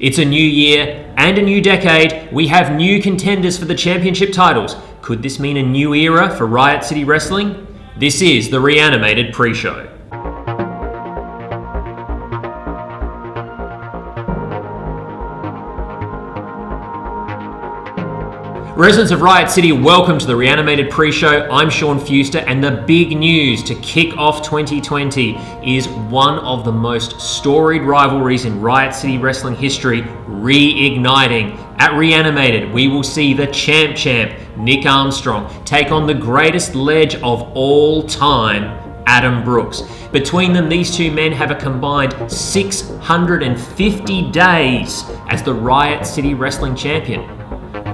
It's a new year and a new decade. We have new contenders for the championship titles. Could this mean a new era for Riot City Wrestling? This is the Reanimated pre-show. Residents of Riot City, welcome to the Reanimated pre-show. I'm Sean Fewster, and the big news to kick off 2020 is one of the most storied rivalries in Riot City wrestling history reigniting. At Reanimated, we will see the champ, Nick Armstrong, take on the greatest ledge of all time, Adam Brooks. Between them, these two men have a combined 650 days as the Riot City Wrestling Champion.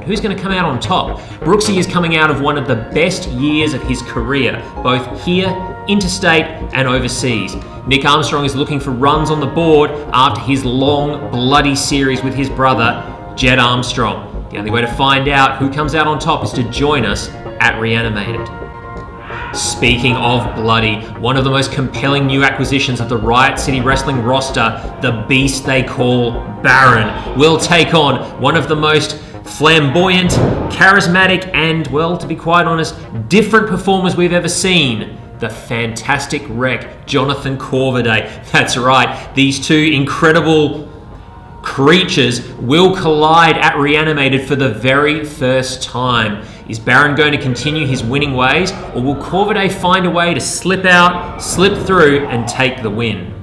Who's going to come out on top? Brooksy is coming out of one of the best years of his career, both here, interstate, and overseas. Nick Armstrong is looking for runs on the board after his long, bloody series with his brother, Jed Armstrong. The only way to find out who comes out on top is to join us at Reanimated. Speaking of bloody, one of the most compelling new acquisitions of the Riot City Wrestling roster, the beast they call Baron, will take on one of the most flamboyant, charismatic, and, well, to be quite honest, different performers we've ever seen. The fantastic wreck, Jonathan Corvidae. That's right, these two incredible creatures will collide at Reanimated for the very first time. Is Baron going to continue his winning ways, or will Corvidae find a way to slip out, slip through, and take the win?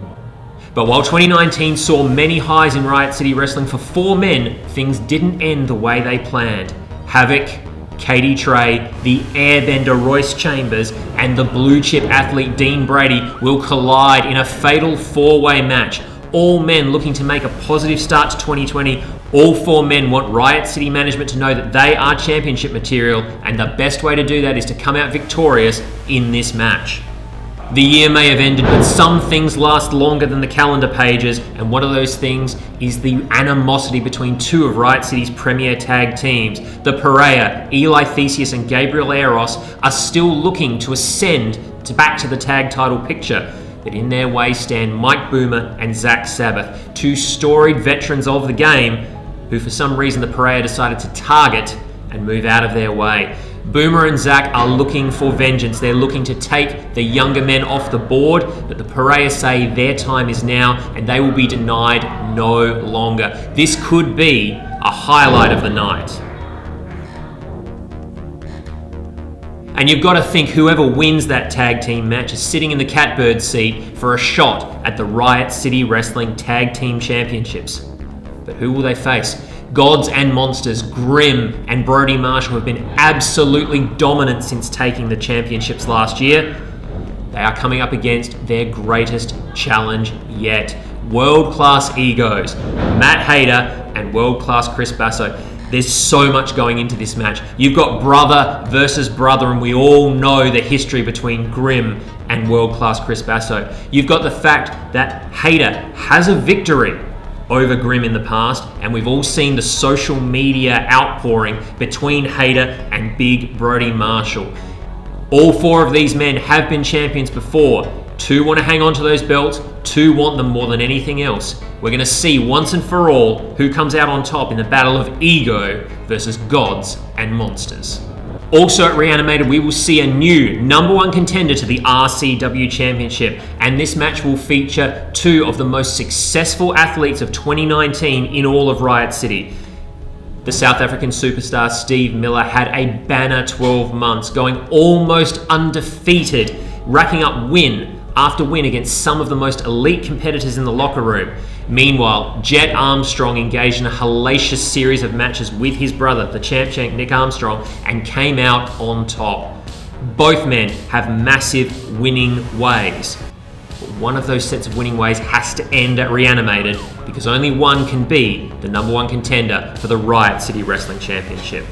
But while 2019 saw many highs in Riot City Wrestling for four men, things didn't end the way they planned. Havoc, Katie Trey, the airbender Royce Chambers, and the blue chip athlete Dean Brady will collide in a fatal four-way match. All men looking to make a positive start to 2020. All four men want Riot City management to know that they are championship material, and the best way to do that is to come out victorious in this match. The year may have ended, but some things last longer than the calendar pages, and one of those things is the animosity between two of Riot City's premier tag teams. The Pariah, Eli Theseus and Gabriel Eros, are still looking to ascend back to the tag title picture, but in their way stand Mike Boomer and Zack Sabbath, two storied veterans of the game, who for some reason the Pariah decided to target and move out of their way. Boomer and Zack are looking for vengeance. They're looking to take the younger men off the board, but the Pariah say their time is now and they will be denied no longer. This could be a highlight of the night. And you've got to think whoever wins that tag team match is sitting in the catbird seat for a shot at the Riot City Wrestling Tag Team Championships. But who will they face? Gods and monsters, Grimm and Brody Marshall, have been absolutely dominant since taking the championships last year. They are coming up against their greatest challenge yet. World-class egos, Matt Hayter and world-class Chris Basso. There's so much going into this match. You've got brother versus brother, and we all know the history between Grimm and world-class Chris Basso. You've got the fact that Hayter has a victory over Grimm in the past, and we've all seen the social media outpouring between Hayter and Big Brody Marshall. All four of these men have been champions before. Two want to hang on to those belts, two want them more than anything else. We're going to see once and for all who comes out on top in the battle of ego versus gods and monsters. Also at Reanimated, we will see a new number one contender to the RCW Championship, and this match will feature two of the most successful athletes of 2019 in all of Riot City. The South African superstar Steve Miller had a banner 12 months, going almost undefeated, racking up win after win against some of the most elite competitors in the locker room. Meanwhile, Jed Armstrong engaged in a hellacious series of matches with his brother, the champ Nick Armstrong, and came out on top. Both men have massive winning ways. But one of those sets of winning ways has to end at Reanimated, because only one can be the number one contender for the Riot City Wrestling Championship.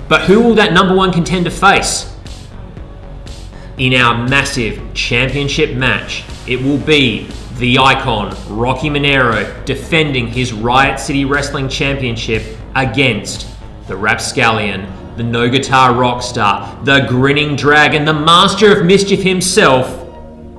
But who will that number one contender face? In our massive championship match, it will be the icon, Rocky Monero, defending his Riot City Wrestling Championship against the Rapscallion, the No Guitar Rockstar, the Grinning Dragon, the Master of Mischief himself,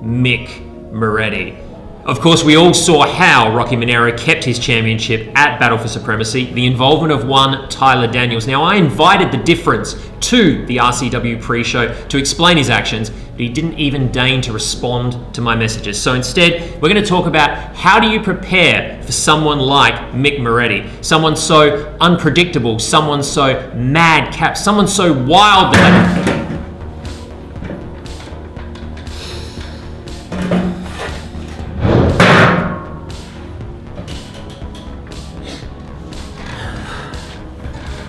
Mick Moretti. Of course, we all saw how Rocky Monero kept his championship at Battle for Supremacy, the involvement of one Tyler Daniels. Now, I invited the difference to the RCW pre-show to explain his actions, but he didn't even deign to respond to my messages. So instead, we're going to talk about how do you prepare for someone like Mick Moretti, someone so unpredictable, someone so madcap, someone so wild that...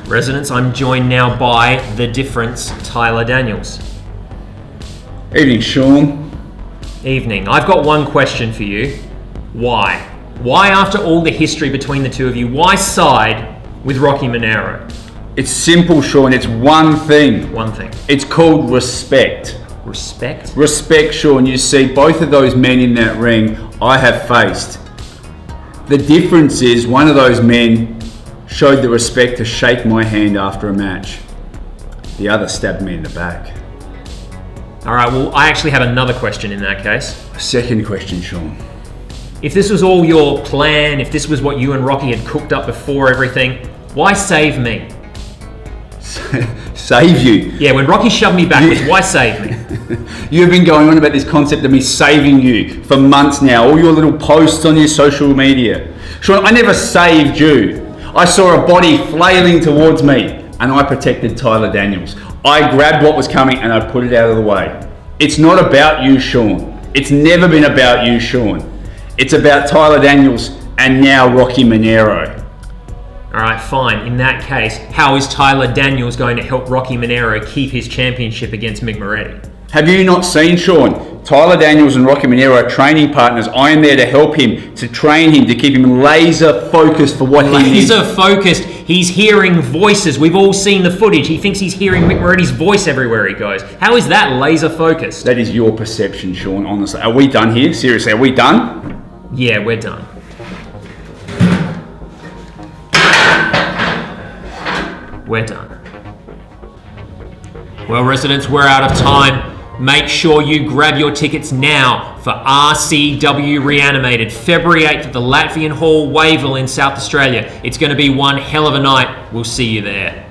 Residents, I'm joined now by the difference, Tyler Daniels. Evening, Sean. Evening. I've got one question for you. Why? Why, after all the history between the two of you, why side with Rocky Monero? It's simple, Sean. It's one thing. One thing. It's called respect. Respect? Respect, Sean. You see, both of those men in that ring I have faced. The difference is one of those men showed the respect to shake my hand after a match. The other stabbed me in the back. All right, well, I actually have another question in that case. Second question, Sean. If this was all your plan, if this was what you and Rocky had cooked up before everything, why save me? Save you? Yeah, when Rocky shoved me backwards, why save me? You've been going on about this concept of me saving you for months now. All your little posts on your social media. Sean, I never saved you. I saw a body flailing towards me and I protected Tyler Daniels. I grabbed what was coming and I put it out of the way. It's not about you, Sean. It's never been about you, Sean. It's about Tyler Daniels and now Rocky Monero. All right, fine. In that case, how is Tyler Daniels going to help Rocky Monero keep his championship against Mick Moretti? Have you not seen, Sean? Tyler Daniels and Rocky Monero are training partners. I am there to help him, to train him, to keep him laser focused for what he needs. Laser focused. He's hearing voices. We've all seen the footage. He thinks he's hearing Mick Moretti's voice everywhere he goes. How is that laser focused? That is your perception, Sean, honestly. Are we done here? Seriously, are we done? Yeah, we're done. We're done. Well, residents, we're out of time. Make sure you grab your tickets now for RCW Reanimated, February 8th at the Latvian Hall, Wavell in South Australia. It's going to be one hell of a night. We'll see you there.